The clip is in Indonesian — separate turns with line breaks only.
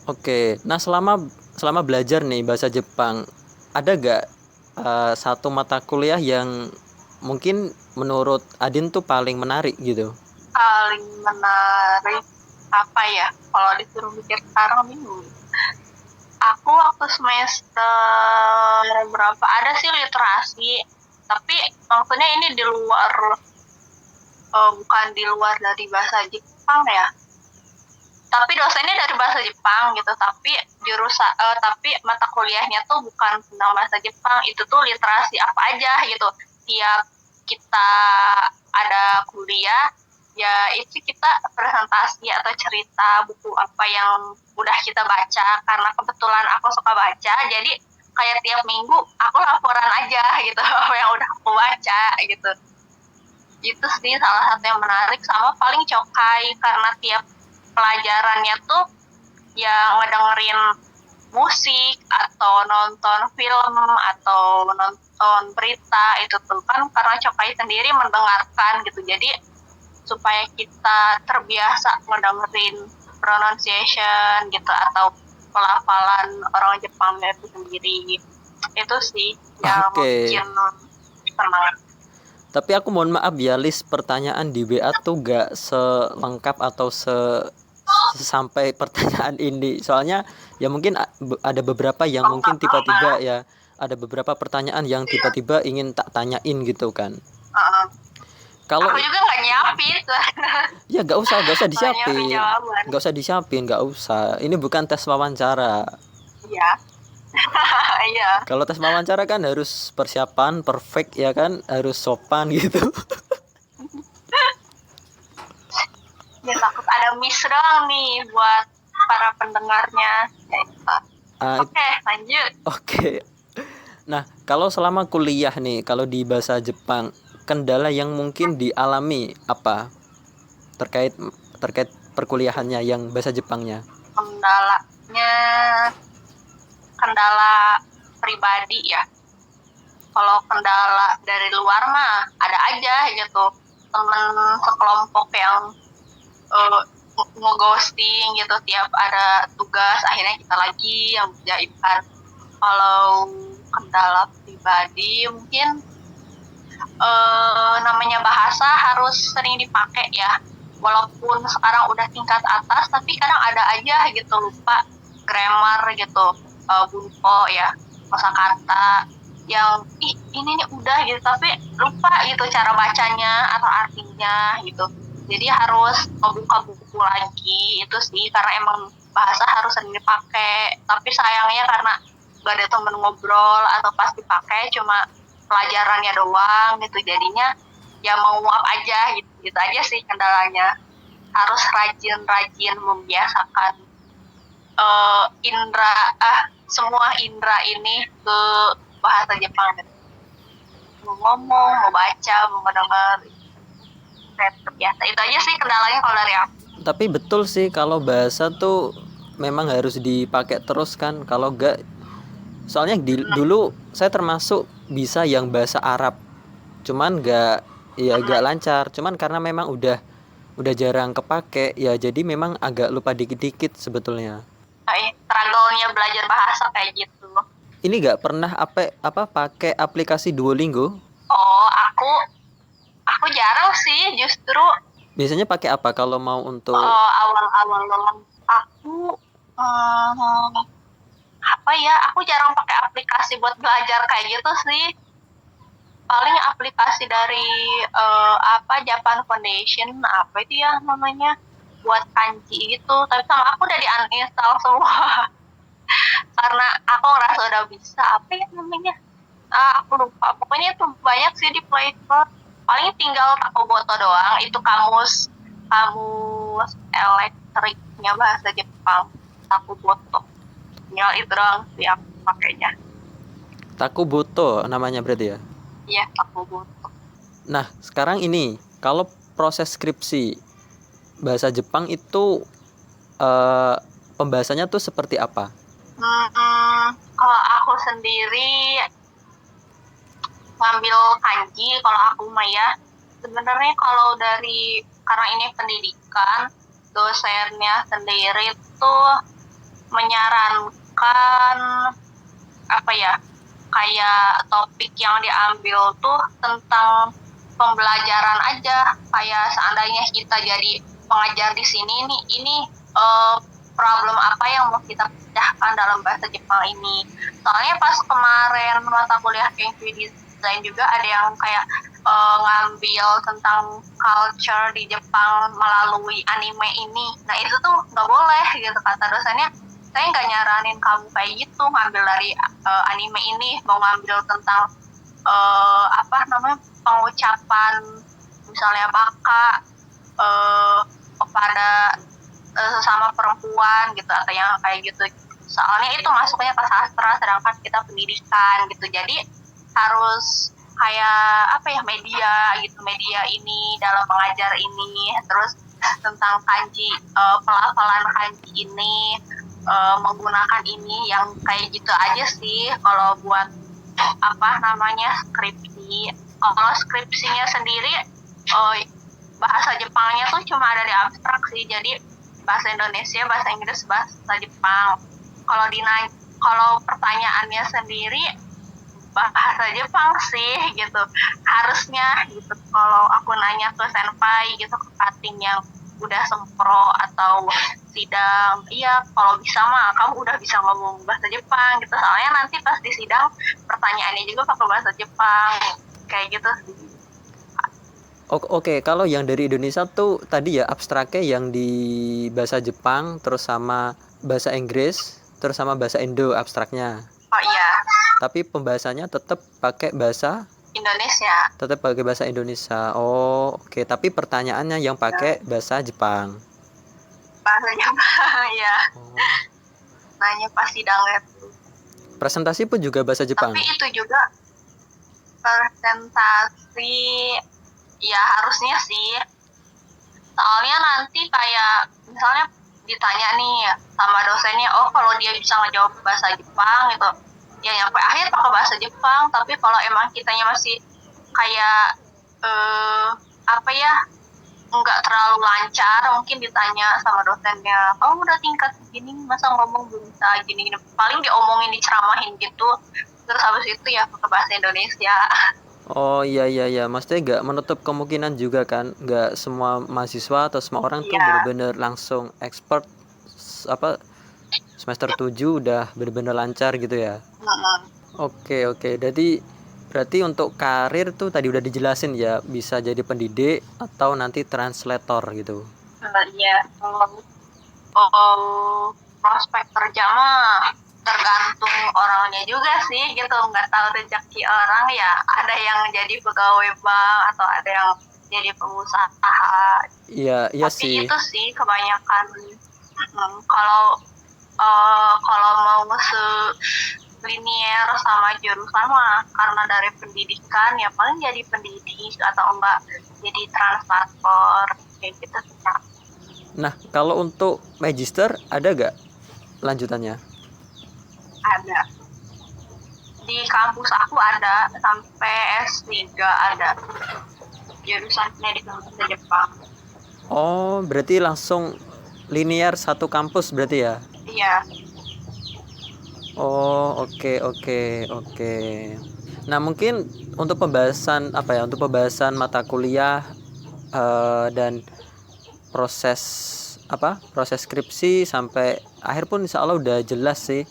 Oke, nah selama belajar nih bahasa Jepang, ada gak satu mata kuliah yang mungkin menurut Adin tuh paling menarik gitu?
Paling menarik apa ya? Kalau disuruh mikir sekarang bingung. Aku waktu semester berapa ada sih literasi, tapi maksudnya ini di luar, bukan di luar dari bahasa Jepang ya. Tapi dosennya dari bahasa Jepang gitu, tapi tapi mata kuliahnya tuh bukan tentang bahasa Jepang, itu tuh literasi apa aja gitu. Tiap kita ada kuliah, ya itu kita presentasi atau cerita buku apa yang udah kita baca, karena kebetulan aku suka baca, jadi kayak tiap minggu aku laporan aja gitu apa yang udah aku baca gitu. Itu sih salah satu yang menarik, sama paling cokai karena tiap pelajarannya tuh ya ngedengerin musik atau nonton film atau nonton berita, itu tuh kan karena Cokai sendiri mendengarkan gitu, jadi supaya kita terbiasa ngedengerin pronunciation gitu atau pelafalan orang Jepang itu sendiri. Itu sih yang
Oke,
bikin senang.
tapi aku mohon maaf ya, list pertanyaan di WA tuh gak selengkap atau sampai pertanyaan ini. Soalnya ya mungkin ada beberapa yang
Oh, nggak
mungkin
apa-apa.
tiba-tiba ya, ada beberapa pertanyaan yang tiba-tiba ingin tak tanyain gitu kan.
Aku
Kalau
juga nggak nyiapin
ya gak usah
nggak nyiapin
disiapin,
jawaban.
gak usah. Ini bukan tes wawancara.
Iya. Iya.
Kalau tes wawancara kan harus persiapan perfect ya kan, harus sopan gitu.
Ya takut ada miss doang nih buat para pendengarnya. Ya, itu.
Ah,
Oke, lanjut.
oke. Nah, kalau selama kuliah nih, kalau di bahasa Jepang, kendala yang mungkin dialami apa terkait terkait perkuliahannya yang bahasa Jepangnya?
Kendalanya, kendala pribadi ya. Kalau kendala dari luar mah ada aja gitu. Temen sekelompok yang uh, ngeghosting gitu, tiap ada tugas akhirnya kita lagi yang kerjain kan. Kalau kendala pribadi mungkin namanya bahasa harus sering dipakai ya. Walaupun sekarang udah tingkat atas, tapi kadang ada aja gitu lupa grammar gitu, bunpo ya, kosakata yang ini nih udah gitu, tapi lupa gitu cara bacanya atau artinya gitu. Jadi harus membuka buku lagi itu sih, karena emang bahasa harus sering dipakai. Tapi sayangnya karena gak ada temen ngobrol atau pas dipakai cuma pelajarannya doang gitu, jadinya ya menguap aja gitu, gitu aja sih kendalanya. Harus rajin-rajin membiasakan indra semua indra ini ke bahasa Jepang gitu. Mau ngomong, mau baca, mau mendengar, terbiasa. Itu aja sih kendalanya kalau dari aku.
Tapi betul sih kalau bahasa tuh memang harus dipakai terus kan. Kalau enggak, soalnya dulu saya termasuk bisa yang bahasa Arab. Cuman enggak ya agak lancar. Cuman karena memang udah jarang kepake ya, jadi memang agak lupa dikit-dikit sebetulnya.
Struggle-nya belajar bahasa kayak gitu.
Ini nggak pernah apa pakai aplikasi Duolingo?
Oh, aku jarang sih justru.
Biasanya pakai apa kalau mau untuk
Awal-awal aku, hmm, apa ya, aku jarang pakai aplikasi buat belajar kayak gitu sih. Paling aplikasi dari Japan Foundation, apa itu ya namanya, buat kanji gitu, tapi sama aku udah di uninstall semua karena aku ngerasa udah bisa, apa ya namanya, aku lupa, pokoknya itu banyak sih di Play Store. Paling tinggal Takoboto doang, itu kamus kamus elektriknya bahasa Jepang, Takoboto. Tinggal itu doang sih aku pakainya.
Takuboto namanya berarti ya.
Iya, Takoboto.
Nah, sekarang ini kalau proses skripsi bahasa Jepang itu eh, pembahasannya tuh seperti apa?
Kalau aku sendiri ngambil kanji, kalau aku mah ya, sebenarnya kalau dari, karena ini pendidikan, dosennya sendiri tuh menyarankan apa ya, kayak topik yang diambil tuh tentang pembelajaran aja, kayak seandainya kita jadi pengajar di sini nih, ini problem apa yang mau kita pecahkan dalam bahasa Jepang ini. Soalnya pas kemarin mata kuliah Kengki Design juga ada yang kayak ngambil tentang culture di Jepang melalui anime ini. Nah itu tuh nggak boleh gitu kata dosennya. Saya nggak nyaranin kamu kayak gitu ngambil dari anime ini, mau ngambil tentang apa namanya, pengucapan misalnya baka kepada sesama perempuan gitu, atau yang kayak gitu. Soalnya itu masuknya ke sastra, sedangkan kita pendidikan gitu. Jadi harus kayak apa ya, media gitu, media ini dalam mengajar ini, terus tentang kanji, pelafalan kanji ini, menggunakan ini, yang kayak gitu aja sih kalau buat apa namanya skripsi. Kalau skripsinya sendiri bahasa Jepangnya tuh cuma ada di abstrak sih, jadi bahasa Indonesia, bahasa Inggris, bahasa Jepang. Kalau pertanyaannya sendiri bahasa Jepang sih gitu harusnya gitu. Kalau aku nanya ke senpai gitu, ke cutting yang udah sempro atau sidang, iya kalau bisa mah kamu udah bisa ngomong bahasa Jepang gitu, soalnya nanti pas di sidang pertanyaannya juga pakai bahasa Jepang kayak gitu.
Oke, kalau yang dari Indonesia tuh tadi ya abstraknya yang di bahasa Jepang, terus sama bahasa Inggris, terus sama bahasa Indo abstraknya.
Oh iya,
Tapi pembahasannya tetap pakai bahasa
Indonesia.
tetap pakai bahasa Indonesia. Oh, oke. Tapi pertanyaannya yang pakai bahasa Jepang.
Bahasa Jepang ya.
Oh.
Nanya pas sidangnya tuh.
Presentasi pun juga bahasa Jepang.
Tapi itu juga presentasi ya harusnya sih. Soalnya nanti kayak misalnya ditanya nih sama dosennya, oh kalau dia bisa ngejawab bahasa Jepang gitu, ya nyampe akhir pakai bahasa Jepang. Tapi kalau emang kitanya masih kayak apa ya, nggak terlalu lancar, mungkin ditanya sama dosennya, kamu udah tingkat segini masa ngomong belum bisa gini-gini, paling diomongin, diceramahin gitu, terus habis itu ya pakai bahasa Indonesia.
Oh iya, maksudnya nggak menutup kemungkinan juga kan, nggak semua mahasiswa atau semua orang tuh
Iya.
bener-bener langsung expert apa semester 7 udah bener-bener lancar gitu ya. Oke, jadi berarti untuk karir tuh tadi udah dijelasin ya, bisa jadi pendidik atau nanti translator gitu.
Iya. Prospek kerja mah tergantung orangnya juga sih gitu, nggak tahu rezeki orang ya, ada yang jadi pegawai bank atau ada yang jadi pengusaha.
Iya
Tapi
sih.
itu sih kebanyakan. Kalau mau linier sama jurusan mah karena dari pendidikan ya paling jadi pendidik atau enggak jadi translator kayak gitu sih.
Nah, kalau untuk magister ada gak lanjutannya?
Ada. Di kampus aku ada sampai S3 ada. Jurusannya di kampus Jepang.
Oh, berarti langsung linear satu kampus berarti ya?
Iya.
Oh, oke. Nah, mungkin untuk pembahasan untuk pembahasan mata kuliah dan proses proses skripsi sampai akhir pun insya Allah udah jelas sih.